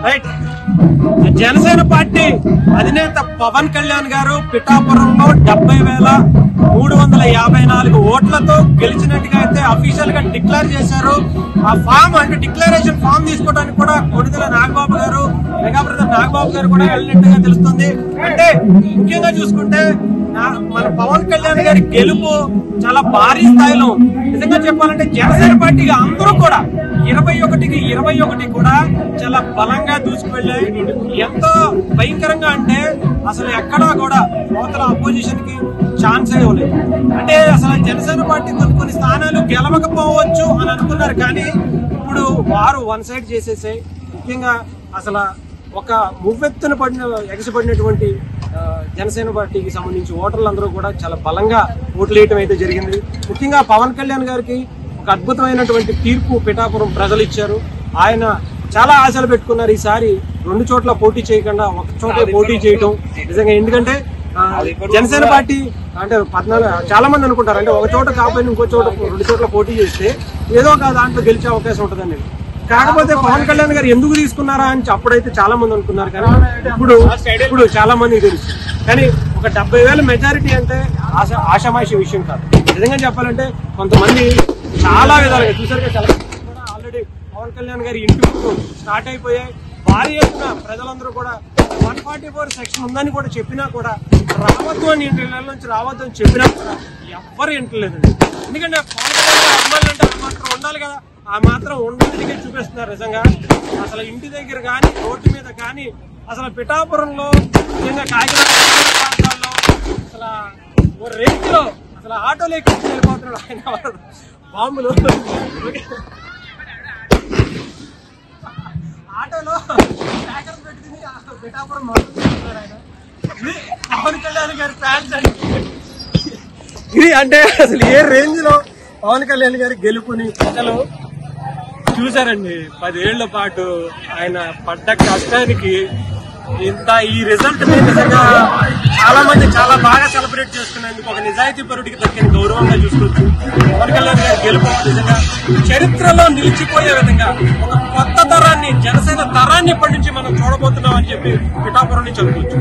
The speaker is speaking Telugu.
రైట్. జనసేన పార్టీ అధినేత పవన్ కళ్యాణ్ గారు పిఠాపురంలో 70,354 ఓట్లతో గెలిచినట్టుగా అయితే అఫీషియల్ గా డిక్లేర్ చేశారు. ఆ ఫామ్ అంటే డిక్లరేషన్ ఫామ్ తీసుకోవడానికి కూడా కొణిదెల నాగబాబు గారు, మెగా బ్రదర్ నాగబాబు గారు కూడా వెళ్ళినట్టుగా తెలుస్తుంది. అంటే ముఖ్యంగా చూసుకుంటే మన పవన్ కళ్యాణ్ గారి గెలుపు చాలా భారీ స్థాయిలో ఉంది. నిజంగా చెప్పాలంటే జనసేన పార్టీగా అందరూ కూడా 21కి 21 కూడా చాలా బలంగా దూసుకువెళ్ళాయి. ఎంతో భయంకరంగా అంటే అసలు ఎక్కడా కూడా అవతల అపోజిషన్ కి ఛాన్స్ ఇవ్వలేదు. అంటే అసలు జనసేన పార్టీ కొన్ని స్థానాలు గెలవకపోవచ్చు అని అనుకున్నారు, కానీ ఇప్పుడు వారు వన్ సైడ్ చేసేసాయి. ముఖ్యంగా అసలు ఒక మువ్వెత్తున ఎగసిపడినటువంటి జనసేన పార్టీకి సంబంధించి ఓటర్లందరూ కూడా చాలా బలంగా ఓట్లు వేయటం అయితే జరిగింది. ముఖ్యంగా పవన్ కళ్యాణ్ గారికి ఒక అద్భుతమైనటువంటి తీర్పు పిఠాపురం ప్రజలు ఇచ్చారు. ఆయన చాలా ఆశలు పెట్టుకున్నారు. ఈసారి 2 చోట్ల పోటీ చేయకుండా ఒక చోటే పోటీ చేయటం నిజంగా, ఎందుకంటే జనసేన పార్టీ అంటే 14 చాలా మంది అనుకుంటారు అంటే ఒక చోట కాకపోయినా ఇంకో చోట 2 చోట్ల పోటీ చేస్తే ఏదో ఒక దాంట్లో గెలిచే అవకాశం ఉంటుందని. కాకపోతే పవన్ కళ్యాణ్ గారు ఎందుకు తీసుకున్నారా అని అప్పుడైతే చాలా మంది అనుకున్నారు, కానీ ఇప్పుడు చాలా మంది తెలుసు. కానీ ఒక 70,000 మెజారిటీ అంటే ఆషామాషి విషయం కాదు. నిజంగా చెప్పాలంటే కొంతమంది చాలా విధాలుగా చూసారు కదా, కూడా ఆల్రెడీ పవన్ కళ్యాణ్ గారి ఇంటి ముందు స్టార్ట్ అయిపోయాయి. భారీ ఎత్తున ప్రజలందరూ కూడా 144 సెక్షన్ ఉందని కూడా చెప్పినా కూడా రావద్దు అని, ఇంటి నుంచి రావద్దు అని చెప్పినా కూడా ఎవ్వరు వింటలేదండి. ఎందుకంటే పవన్ కళ్యాణ్ గారి అభిమానులు అంటే ఆ మాత్రం ఉండాలి కదా, ఆ మాత్రం ఉండడానికి చూపిస్తున్నారు. నిజంగా అసలు ఇంటి దగ్గర కానీ రోడ్డు మీద కానీ అసలు పిఠాపురంలో నిజంగా కాకినాడ ప్రాంతాల్లో అసలు ఓ రేంజ్ లో అసలు ఆటోలు ఎక్కి వెళ్ళిపోతున్నాడు ఆయన. బాంబులు ఆటోలో ట్యాకర్ పెట్టుకుని పిఠాపురం మొదలుపెడుతున్నారు ఆయన. ఇది పవన్ కళ్యాణ్ గారి ఫ్యాన్స్ అండి. ఇది అంటే అసలు ఏ రేంజ్ లో పవన్ కళ్యాణ్ గారి గెలుపుని ప్రజలు చూసారండి. 10 ఏళ్ల పాటు ఆయన పడ్డ కష్టానికి ఇంత ఈ రిజల్ట్ నిజంగా చాలా మంది చాలా బాగా సెలబ్రేట్ చేసుకునేందుకు ఒక నిజాయితీ పరుడికి దక్కిన గౌరవంగా చూసుకోవచ్చు. పవన్ కళ్యాణ్ గారి గెలుపు నిజంగా చరిత్రలో నిలిచిపోయే విధంగా ఒక కొత్త తరాన్ని, జనసేన తరాన్ని ఇప్పటి నుంచి మనం చూడబోతున్నాం అని చెప్పి పిఠాపురం నుంచి అనుకోవచ్చు.